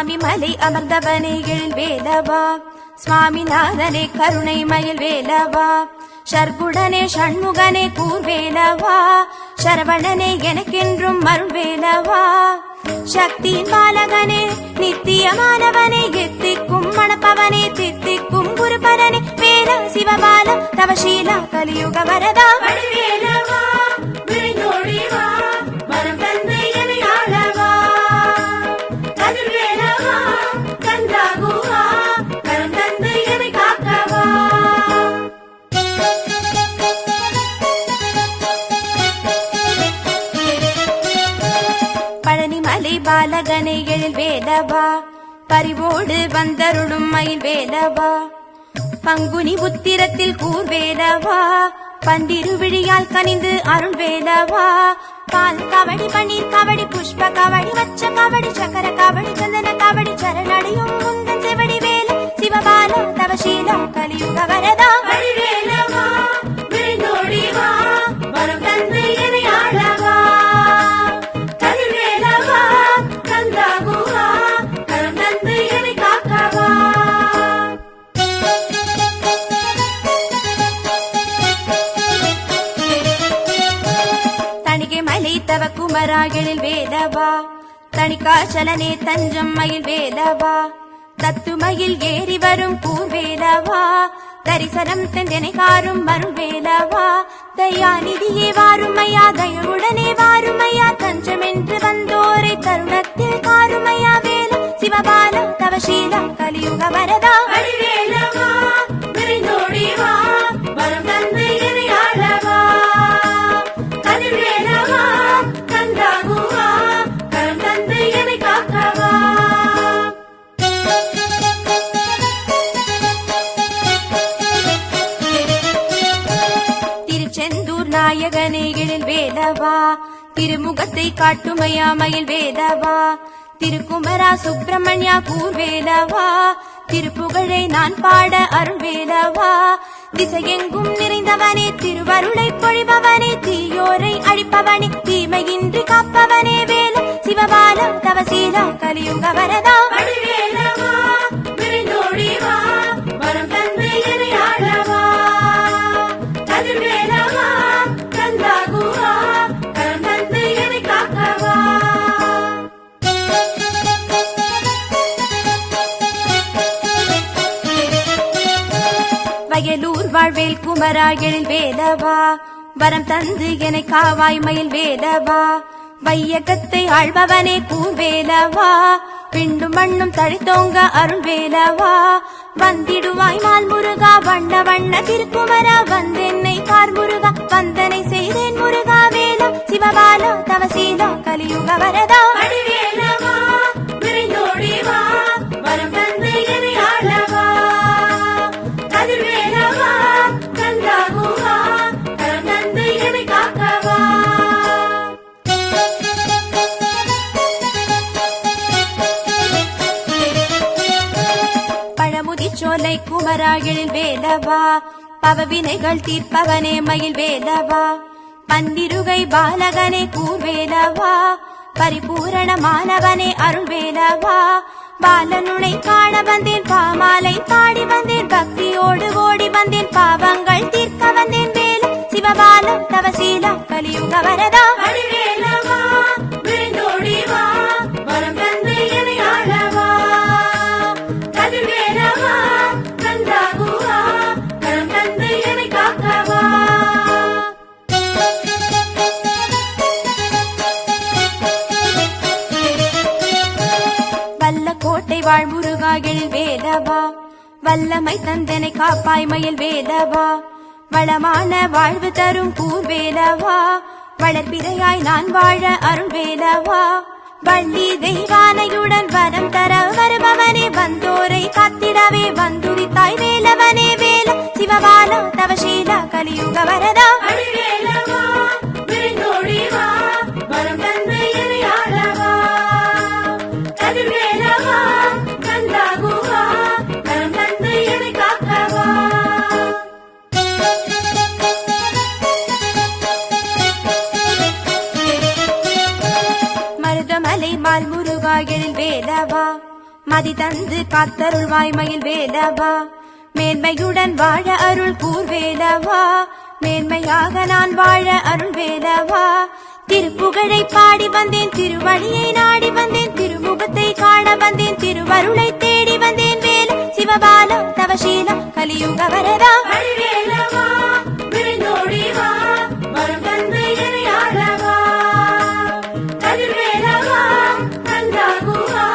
சுவாமி மலை அமர்ந்தவனே எழில் வேலவா, சுவாமிநாதனே கருணை மயில் வேலவா, ஷர்குடனே ஷண்முகனே கூர்வேலவா, சரவணனே எனக்கென்றும் அருள்வேலவா, சக்தியின் பாலகனே நித்தியமானவனே எத்திக்கும் மணப்பவனே தித்திக்கும் குருபரனே வேலா சிவபாலா தவசீலா கலியுக வரதா வடிவேலவா விழிந்தோடிவா வரம் தந்தை எனை ஆளவா, கதிர்வேலவா கந்தாகுவா கரம் தந்தை எனை காக்கவா. பழனிமலை பாலகனே எழில் வேலவா, பரிவோடு வந்தருளும் மயில் வேலவா, பங்குனி உத்திரத்தில் கூர்வேலவா, பந்திருவிழியால் கனிந்து அருள் வேலவா, பால் கவடி பன்னீர் கவடி புஷ்ப கவடி வச்ச கவடி சக்கர கவடி சந்தன கவடி சரணடையும் முந்தன் செவடி வேல சிவபாலா தவசீலா கலியுக வரதா வடிவேலவா விழிந்தோடிவா வரம் தந்தை எனை ஆளவா, கதிர்வேலவா கந்தாகுவா கரம் தந்தை எனை காக்கவா. தணிகை மலை தவ குமரா எழில் வேலவா, தணிகாச்சலனே தஞ்சம் மயில் வேலவா, தத்துமயில் ஏறி வரும் கூர்வேலவா, தரிசனம் தந்தனை காரும் அருள் வேலவா, தயாநிதியே வாருமையா தயவுடனே வாருமையா, தஞ்சமென்று வந்தோரை தருணத்தில் காருமையா வேல சிவபாலா தவசீலா கலியுக வரதா வடிவேலவா விழிந்தோடிவா வரம் தந்தை எனை ஆளவா, கதிர்வேலவா கந்தாகுவா கரம் தந்தை எனை காக்கவா. திருச்செந்தூர் நாயகனே எழில் வேலவா, திருமுகத்தை காட்டுமையா மயில் வேலவா, திருக்குமரா சுப்பிரமணியா கூர்வேலவா, திருப்புகழை நான் பாட அருள் வேலவா, திசையெங்கும் நிறைந்தவனே திருவருளை பொழிபவனே, தீயோரை அழிப்பவனே தீமையின்றி காப்பவனே வேல சிவபாலா தவசீலா கலியுக வரதா வடிவேலவா விழிந்தோடிவா வரம் தந்தை எனை ஆளவா, கதிர்வேலவா கந்தாகுவா கரம் தந்தை எனை காக்கவா. வயலூர் வாழ்வேல் குமரா எழில் வேலவா, வரம் தந்து எனை காவாய் மயில் வேலவா, வையகத்தை ஆழ்பவனே கூர்வேலவா, பிண்டும் மண்ணும் தழைத்தோங்க அருள் வேலவா, வந்திடுவாய் மால் முருகா வண்ண வண்ண திருக்குமரா, வந்தென்னை கார் முருகா வந்தனை செய்தேன் முருகா வேலா சிவபாலா தவசீலா கலியுக வரதா வடிவேலவா விழிந்தோடிவா வரம் தந்தை எனை ஆளவா, கதிர்வேலவா கந்தாகுவா கரம் தந்தை எனை காக்கவா. பழமுதி சோலை குமரா எழில் வேலவா, பவவினைகள் தீர்ப்பவனே மயில் வேலவா, பன்னிருகை பாலகனே கூர்வேலவா, பரிபூரணமானவனே அருள் வேலவா, பாலனுனை காண வந்தேன் பாமாலை பாடி வந்தேன், பக்தியோடு ஓடி வந்தேன் பாவங்கள் தீர்க்க வந்தேன் வேல சிவபாலா தவசீலா கலியுக வரதா வடிவேலவா விழிந்தோடிவா வரம் தந்தை எனை ஆளவா, கதிர்வேலவா கந்தாகுவா கரம் தந்தை எனை காக்கவா. வல்ல கோட்டை வாழ் முருகா எழில் வேலவா, வல்லமை தந்தனை காப்பாய் மயில் வேலவா, வளமான வாழ்வு தரும் கூர்வேலவா, வளர்பிறையாய் நான் வாழ அருள் வேலவா, வள்ளி தெய்வானையுடன் வரம் தர வருபவனே, வந்தோரை காத்திடவே வந்துதித்தாய் வேலவனே வேல சிவபாலா தவசீலா கலியுக வரதா வடிவேலவா விழிந்தோடிவா வரம் தந்தை எனை ஆளவா, கதிர்வேலவா கந்தாகுவா கரம் தந்தை எனை காக்கவா. மருதமலை மால் முருகா எழில் வேலவா, மதி தந்து காத்தருள்வாய் மயில் வேலவா மேன்மையுடன் வாழ அருள் கூர்வேலவா மேன்மையாக நான் வாழ அருள் வேலவா திருப்புகழை பாடி வந்தேன் திருவடியை நாடி வந்தேன் திருமுகத்தை காண வந்தேன் திருவருளை தேடி வந்தேன் வேல சிவபால தவசீல கலியுக வரதா வடிவேலவா விரைந்தோடி வா வரம் தந்து என்னை ஆளவா கதிர்வேலவா கந்தாகுவா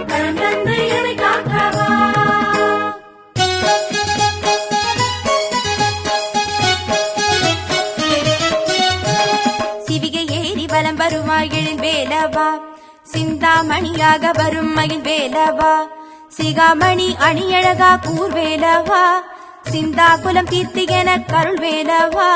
கரம் தந்து என்னை காக்கவா சிவிகை ஏறி வலம் வருவாய் எழில் வேலவா சிந்தாமணியாக வரும் மயில் வேலவா சிகாமணி அணியழகா கூர்வேலவா சிந்தா குலம் தீர்த்து என கருள் வேலவா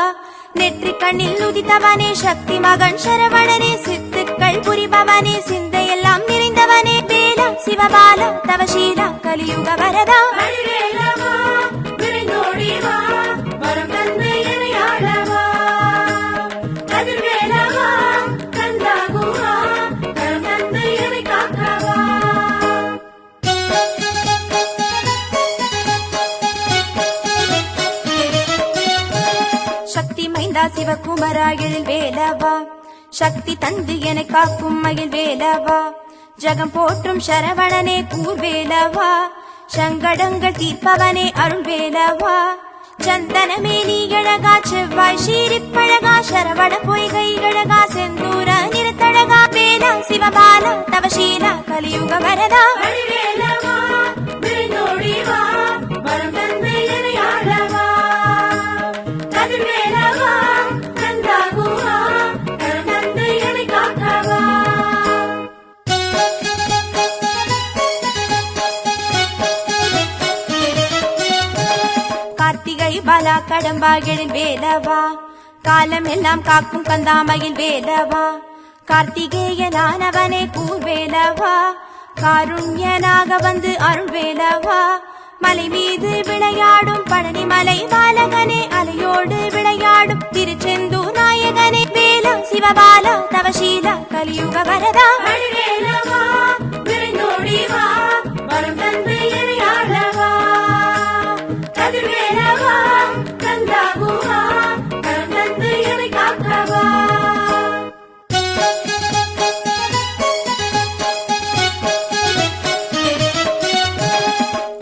நெற்றி கண்ணில் உதித்தவனே சக்தி மகன் சரவணனே சித்துக்கள் புரிபவனே சிந்தையெல்லாம் நிறைந்தவனே வேல சிவபால தவசீல கலியுக வரதா வடிவேலவா விரைந்தோடி வா வரம் தந்து என்னை ஆளவா கதிர்வேலவா கந்தாகுவா கரம் தந்து என்னை காக்கவா சக்தி மைந்தா சிவகுமரா எழில் வேலவா சக்தி தந்து என காக்கும் மயில் வேலவா ஜகம் போற்றும் சரவணனே கூர்வேலவா சங்கடங்கள் தீர்ப்பவனே அருள் வேலவா சந்தனமேனி அழகா செவ்வாய் சீரிப்பழகா சரவண பொய்கை அழகா செந்தூர நிறத்தழகா வேலா சிவபால தவசீல கலியுக வரதா வடிவேலவா விரைந்தோடி வா வரம் தந்து என்னை ஆளவா கதிர்வேலவா கந்தாகுவா கரம் தந்து என்னை காக்கவா கார்த்திகை பாலா கடம்பா எழில் வேலவா காலம் எல்லாம் காக்கும் கந்தாமயில் வேலவா கார்த்திகேயனானவனே கூர்வேலவா காருண்யனாக வந்து அருள் வேலவா மலை மீது விளையாடும் பழனி மலை பாலகனே அலையோடு விளையாடும் திருச்செந்தூர் நாயகனே வேல சிவபால தவசீல கலியுக வரதா வடிவேலவா விரைந்தோடி வா வரம் தந்து என்னை ஆளவா கதிர்வேலவா கந்தாகுவா கரம் தந்து என்னை காக்கவா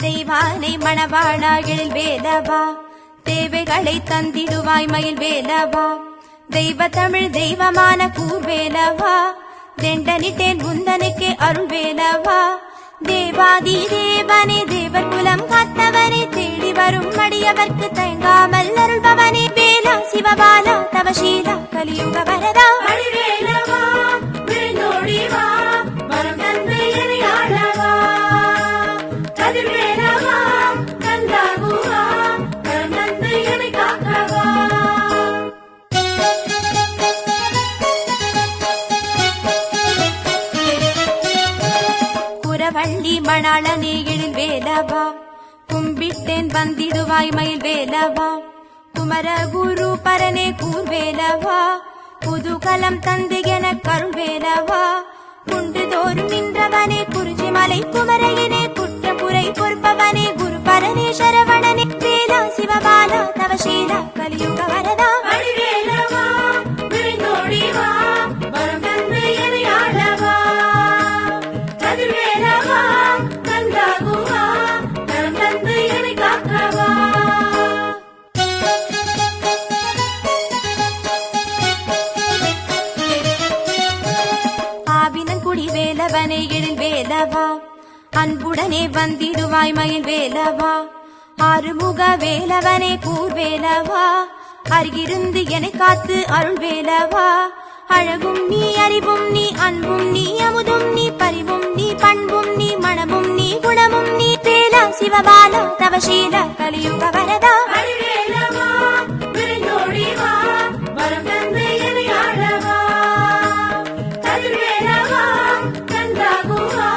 தெய்வானை மணவாழா எழில் வேலவா தேவைகளை தந்திடுவாய் மயில் வேலவா தெய்வ தமிழ் தெய்வமான கூர்வேலவா தெண்டனிட்டேன் முந்தனுக்கே அருள் வேலவா தேவாதி தேவனே தேவர் குலம் காத்தவனே தேடி வரும் அடியவர்க்கு தயங்காமல் அருள்பவனே வேலா சிவபால தவசீல கலியுக வரதா வடிவேலவா விரைந்தோடி வா வரம் தந்து என்னை ஆளவா கதிர்வேலவா கந்தாகுவா கரம் தந்து என்னை காக்கவா குரவள்ளி மணாளனே எழில் வேலவா கும்பிட்டேன் வந்திடுவாய் மயில் வேலவா குமர குரு பரனே கூர்வேலவா புதுகலம் தந்து என கருள் வேலவா குன்று தோறும் நின்றவனே குறிஞ்சி மலை குமரையனே குற்றப்புரை பொறுப்பவனே குரு பரனே சரவணனே வேலா சிவபால தவசீல கலியுக வரதா வடிவேலவா விரைந்தோடி வா வரம் தந்து என்னை ஆளவா கதிர்வேலவா கந்தாகுவா கரம் தந்து என்னை காக்கவா ஆவினங்குடி வேலவனே எழில் வேலவா அன்புடனே வந்திடுவாய் மயில் வேலவா ஆறுமுக வேலவனே கூர்வேலவா அருகிருந்து என்னை காத்து அருள் வேலவா அழகும் நீ அறிவும் நீ அன்பும் நீ அமுதும் நீ பரிவும் நீ பண்பும் நீ மனமும் நீ குணமும் நீ வேலா சிவபால தவசீல கலியுக வரதா வடிவேலவா விரைந்தோடி வா வரம் தந்து என்னை ஆளவா கதிர்வேலவா கந்தாகுவா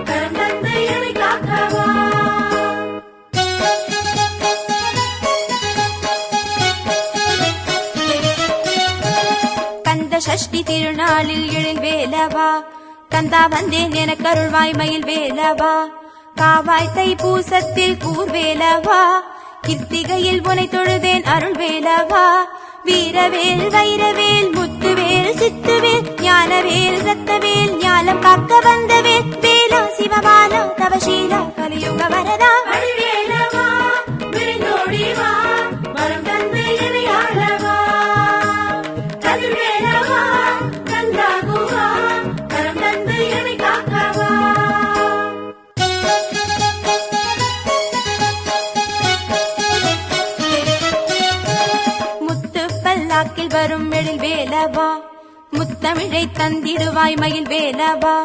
கரம் தந்து என்னை காக்கவா கந்த சஷ்டி திருநாளில் எழில் வேலவா கந்தா வந்தேன் என கருள்வாய் மயில் வேலவா காவாய் தைப்பூசத்தில் கூர்வேலவா கிருத்திகையில் உனை தொழுதேன் அருள்வேலவா வீரவேல் வைரவேல் முத்துவேல் சித்துவேல் ஞானவேல் ரத்தவேல் ஞானம் காக்க வந்தவேல் வேலா சிவபாலா தவசீலா கலியுக வரதா வடிவேலவா விரைந்தோடி வா வரம் தந்து என்னை ஆளவா கதிர்வேலவா கந்தாகுவா கரம் தந்து என்னை காக்கவா முத்து பல்லாக்கில் வரும் எழில் வேலவா முத்தமிழை தந்திடுவாய் மயில் வேலவா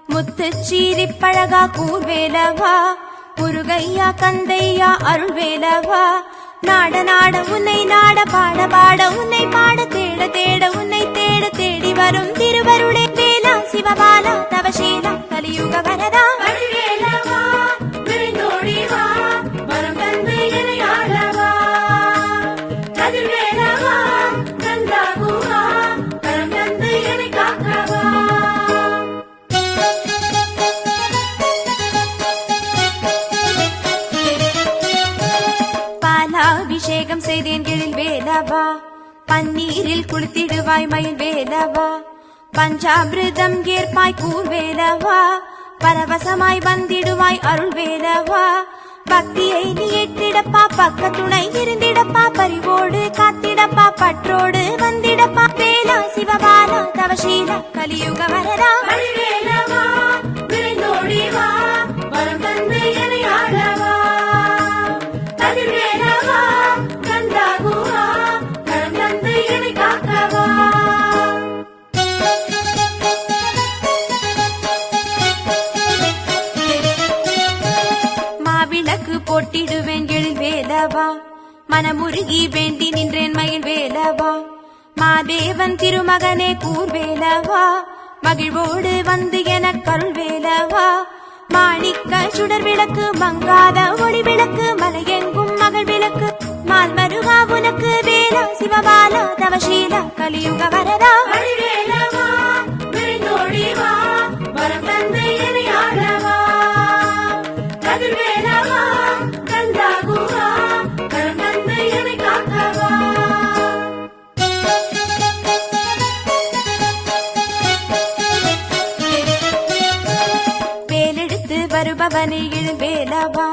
முத்து சீரி பழகா கூர்வேலவா முருகையா கந்தையா அருள் வேலவா நாட நாட உன்னை நாட பாட பாட உன்னை பாட தேட தேட உன்னை தேட தேடி வரும் திருவருளே வேலா சிவபாலா தவசீலா கலியுக வரதா வடிவேலவா விரைந்தோடி வா வரம் தந்து என்னை ஆளவா கதிர்வேலவா கந்தாகுவா கரம் தந்து என்னை காக்கவா பாலாபிஷேகம் செய்தேன் எழில் வேலவா பன்னீரில் குளித்திடுவாய் மயில் வேலவா பஞ்சாமிர்தம் ஏற்பாய் கூர்வேலவா பரவசமாய் வந்திடுவாய் அருள் வேலவா பக்தியை நீ எட்டிடப்பா பக்க துணை இருந்திடப்பா பரிவோடு காத்திடப்பா பற்றோடு வந்திடப்பா வேலா சிவபாலா தவசீலா கலியுக வரதா வடிவேலவா விரைந்தோடி வா வரம் தந்து என்னை ஆளவா கதிர்வேலவா கந்தாகுவா கரம் தந்து என்னை காக்கவா மாவிளக்கு போட்டிடுவேன் எழில் வேலவா மனமுருகி வேண்டி நின்றேன் மயில் வேலவா மாதேவன் திருமகனே கூர்வேலவா மகிழ்வோடு வந்து எனக் கருள் வேலவா மாணிக்க சுடர் விளக்கு மங்காத ஒளி விளக்கு மலையெங்கும் மகள் விளக்கு மால் மருகா உனக்கு வேலா சிவபாலா தவசீலா கலியுக வரதா வடிவேலவா விரைந்தோடி வா வரம் தந்து என்னை ஆளவா கதிர்வேலவா கந்தாகுவா கரம் தந்து என்னை காக்கவா வேலெடுத்து வருபவனே எழு வேலவா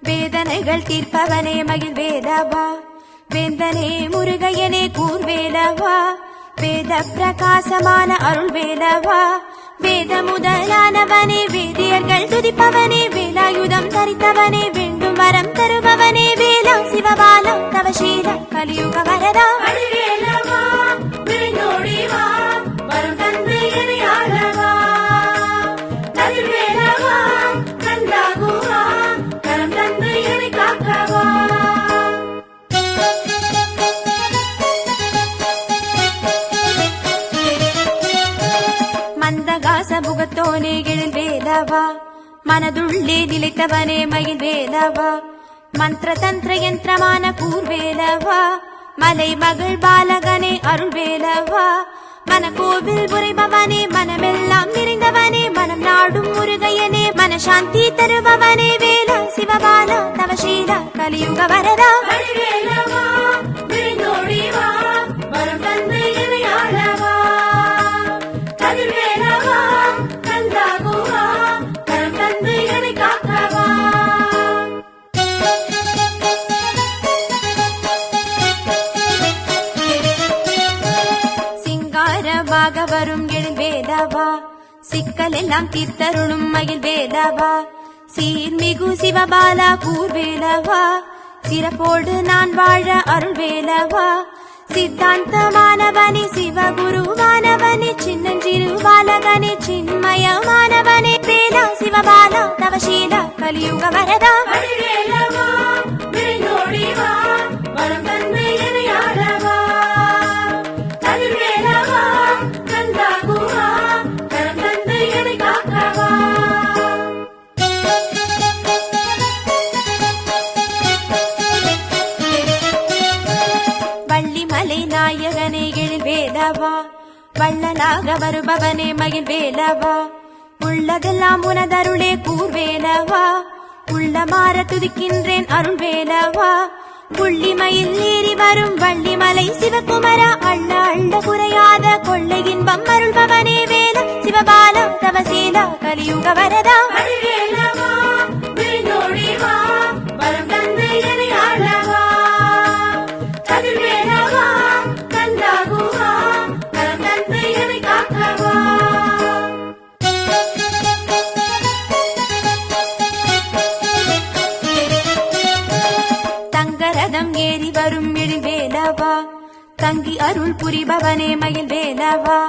வேதனைகள் தீர்ப்பவனே மகிழ் வேலவா வேந்தனே முருகையனே கூர்வேலவா வேத பிரகாசமான அருள் வேலவா வேத முதலானவனே வேதியர்கள் துதிப்பவனே வேலாயுதம் தரித்தவனே வேண்டும் வரம் தருபவனே வேலா சிவபாலா தவசீலா கலியுக வரதா வடிவேலவா விரைந்தோடி வா வரம் தந்து என்னை ஆளவா கதிர்வேலவா கந்தாகுவா கரம் தந்து என்னை காக்கவா மந்தகாச முகத்தோனே எழில் வேலவா மனதுள்ளே நிலைத்தவனே மயில் வேலவா மந்திர தந்திர யந்திரமான கூர்வேலவா மலை மகள் பாலகனே அருள் வேலவா மனக்கோவில் உரைபவனே மனமெல்லாம் நிறைந்தவனே மனம் நாடும் முருகையனே மனசாந்தி தருபவனே வேலா சிவபாலா தவசீலா கலியுக வரதா வடிவேலவா விரைந்தோடி வா வரம் தந்து என்னை ஆளவா கதிர்வேலவா கந்தாகுவா கரம் தந்து என்னை காக்கவா சிங்காரமாக வரும் எழில் வேலவா சிக்கல் எல்லாம் தீர்த்தருளும் மயில் வேலவா சீர்மிகு சிவபாலா கூர்வேலவா சிறப்போடு நான் வாழ அருள் வேலவா சித்தாந்தமானவனே சிவகுருவானவனே சின்னஞ்சிறு பாலகனே சின்மயமானவனே வேலா சிவபாலா தவசீலா கலியுக வரதா வடிவேலவா விரைந்தோடி வா வரம் தந்து என்னை ஆளவா கதிர்வேலவா கந்தாகுவா கரம் தந்து என்னை காக்கவா வள்ளிமலை நாயகனே எழில் வேலவா வள்ளலாக வருபவனே மகிழ் வேலவா உள்ளதெல்லாம் உனதருளே கூர்வேலவா, உள்ளமாற துதிக்கின்றேன் அருள்வேலவா. புள்ளிமயில் ஏறி வரும் வள்ளிமலை சிவகுமரா, அள்ள அள்ள குறையாத கொள்ளை இன்பம் அருள்பவனே வேலா, சிவபாலா தவசீலா கலியுக வரதா. அடிவேலவா விரைந்தோடி வா, வரம் தந்து என்னை ஆளவா. கதிர்வேலவா கந்தாகுவா, கரம் தந்து என்னை காக்கவா. தங்கரதம் ஏறி வரும் எழில்வேலவா, தங்கி அருள் புரிபவனே மயில்வேலவா.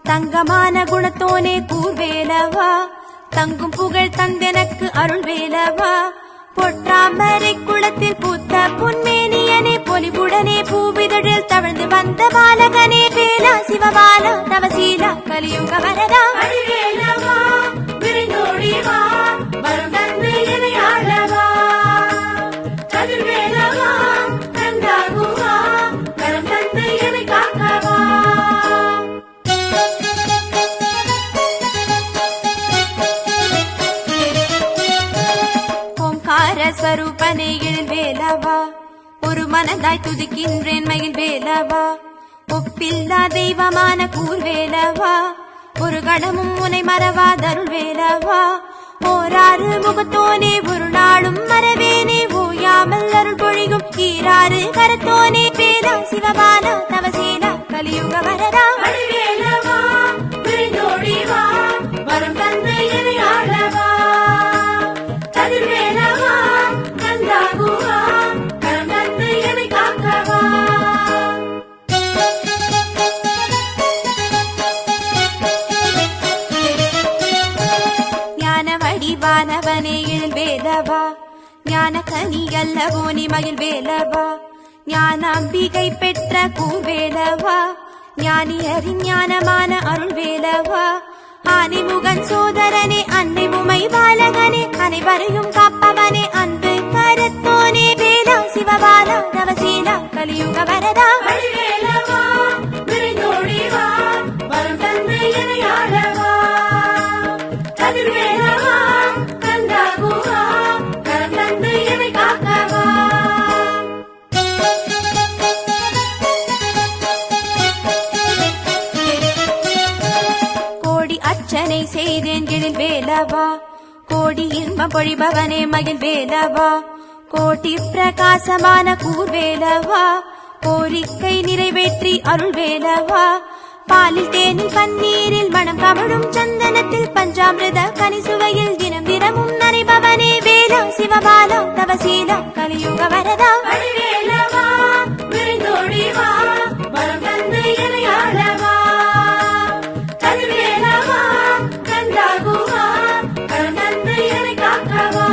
தங்கமான குணத்தோனே கூர்வேலவா, தங்கும் புகழ் தந்தெனக்கு அருள்வேலவா. பொற்றாமரை குளத்தில் பூத்த பொன்மேனியனே, பொலிவுடனே பூவிதழில் தவழ்ந்து வந்த பாலகனே வேலா, சிவபாலா தவசீலா கலியுக வரதா. அடிவேலவா விரைந்தோடி வா, வரம் தந்து என்னை ஆளவா. கதிர்வேலவா கந்தாகுவா, கரம் தந்து என்னை காக்கவா. ஓம்கார ஸ்வரூபனே எழில்வேலவா, ஒரு மனதாய் துதிக்கின்றேன் மயில்வேலவா. ஒப்பில்லா தெய்வமான கூர்வேலவா, ஒரு கணமும் முனை மறவாதருள்வேலவா. ஓராறு முகத்தோனே ஒரு நாளும் மறவேனே, ஓயாமல் அருள் பொழியும் ஈராறு கரத்தோனே வேலா, சிவபாலா தவசீலா கலியுக வரதா. அடிவேலவா விரைந்தோடி வா, வரம் தந்து என்னை ஆளவா. கதிர்வேலவா கந்தாகுவா, கரம் தந்து என்னை காக்கவா. ஞான வடிவானவனே எழில்வேலவா, ஞான கனி அல்லவோனி மயில்வேலவா. ஞானாம்பிகை பெற்ற கூர்வேலவா, ஞானியரின் ஞானமான அருள்வேலவா. ஆனைமுகன் சோதரனே அன்னை உமை பாலகனே, அனைவரையும் காப்பவனே அன்பு கரத்தோனே வேலா, சிவபாலா தவசீலா கலியுக வரதா. அடிவேலவா விரைந்தோடி வா, வரம் தந்து என்னை ஆளவா. கதிர்வேலவா கந்தாகுவா, கரம் தந்து என்னை காக்கவா. கோடி அர்ச்சனை செய்தேன் எழில்வேலவா, கோடி இன்பம் பொழிபவனே மகிழ்வேலவா. கோட்டி பிரகாசமான கூர்வேலவா, கோரிக்கை நிறைவேற்றி அருள்வேலவா. பாலில் தேனில் பன்னீரில் மனம் கமழும் சந்தனத்தில் பஞ்சாமிரத கனிசுவையில் தினம் தினமும் நனைபவனே வேலா, சிவபாலா தவசீலா கலியுக வரதா. அடிவேலவா விரைந்தோடி வா, வரம் தந்து என்னை ஆளவா. கதிர்வேலவா கந்தாகுவா, கரம் தந்து என்னை காக்கவா.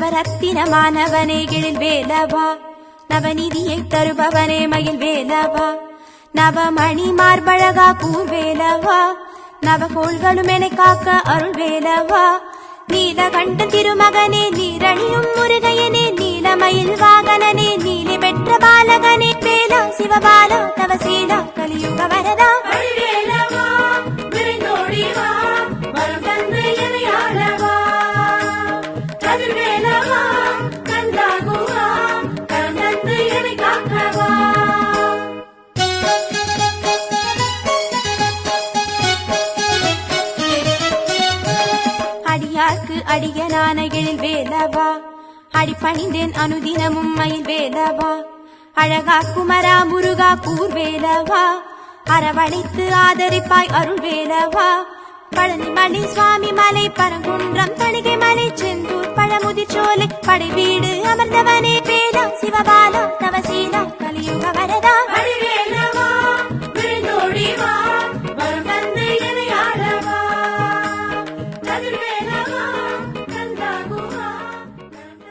நவரத்தினமானவனே எழில்வேலவா, நவநிதியை தருபவனே மயில்வேலவா. நவமணி மார்பழகா கூர்வேலவா, நவகோள்களும் என காக்க அருள்வேலவா. நீலகண்ட திருமகனே நீரணியும் முருகையனே, நீலமயில் வாகனனே நீலி பெற்ற பாலகனே வேலா, சிவபாலா தவசீலா கலியுக வரதா. அடிவேலவா விரைந்தோடி வா, வரம் தந்து என்னை ஆளவா. கதிர்வேலவா கந்தாகுவா, கரம் தந்து என்னை காக்கவா. அடியார்க்கு அடியனான எழில்வேலவா, அடிபணிந்தேன் அனுதினமும் மயில்வேலவா. அழகா குமரா முருகா கூர்வேலவா, அரவணைத்து ஆதரிப்பாய் அருள்வேலவா. பழனிமலை சுவாமி மலை பரங்குன்றம் தணிகை மலை செந்தூர் பழமுதிர்ச்சோலை படை வீடு அமர்ந்தவனே